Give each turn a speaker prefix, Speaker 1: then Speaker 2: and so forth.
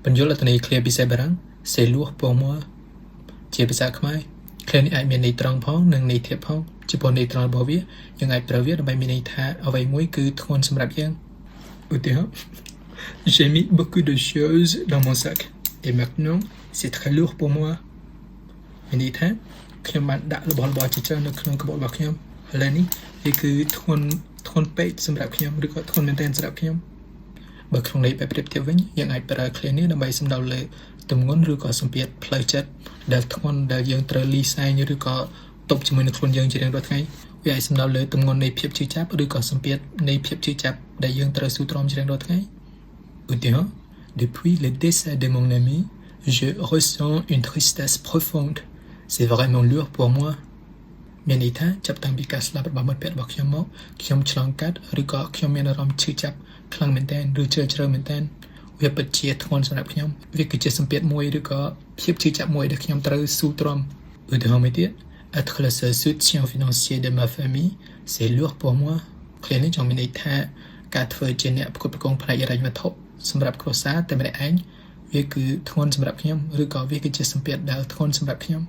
Speaker 1: បញ្យលអត្ថន័យ clear ពិសេសបារាំង c'est lourd pour moi ជាភាសាខ្មែរ clear នេះអាចមានន័យត្រង់ផងនិងន័យធៀបផងជាប៉ុនន័យត្រង់របស់វាយើងអាចប្រើវាដើម្បីមានន័យថាអ្វីមួយគឺធ្ងន់សម្រាប់យើងឧទាហរណ៍ j'ai mis beaucoup de choses dans mon sac et maintenant c'est très lourd pour moi មានន័យថាខ្ញុំបានដាក់របស់ជាច្រើននៅក្នុងកាបូបរបស់ខ្ញុំឥឡូវនេះវាគឺធ្ងន់ពេកសម្រាប់ខ្ញុំឬក៏ធ្ងន់មែនទែនសម្រាប់ខ្ញុំបើក្នុងន័យបែបប្រៀបធៀបវិញយើងអាចប្រើ clear នេះដើម្បីសំដៅលើទម្ងន់ឬក៏សម្ពាធផ្លូវចិត្តដែលធ្ងន់ដែលយើងត្រូវលីសែងឬក៏ទប់ជាមួយនឹងខ្លួនយើងជារៀងរាល់ថ្ងៃវាអាចសំដៅលើទម្ងន់នៃភាពឈឺចាប់ឬក៏សម្ពាធនៃភាពឈឺចាប់ដែលយើងត្រូវស៊ូទ្រាំជារៀងរាល់ថ្ងៃឧទាហរណ៍ Depuis le décès de mon ami je ressens une tristesse profonde c'est vraiment lourd pour moi មានន័យថាចាប់តាំងពីការស្លាប់របស់មិត្តភក្តិរបស់ខ្ញុំមកខ្ញុំឆ្លងកាត់ឬក៏ខ្ញុំមានអារម្មណ៍ឈឺចាប់ខ្លាំងមែនទែនឬជ្រៅមែនទែនវាពិតជាធ្ងន់សម្រាប់ខ្ញុំវាគឺជាសម្ពាធមួយឬក៏ភាពឈឺចាប់មួយដែលខ្ញុំត្រូវស៊ូទ្រាំឧទាហរណ៍មួយទៀត être le seul soutien financier de ma famille c'est lourd pour moi ឃើញនេះចង់មានន័យថាការធ្វើជាអ្នកផ្គត់ផ្គង់ផ្នែកហិរញ្ញវត្ថុសម្រាប់គ្រួសារតែម្នាក់ឯងវាគឺធ្ងន់សម្រាប់ខ្ញុំឬក៏វាគឺជាសម្ពាធដែលធ្ងន់សម្រាប់ខ្ញុំ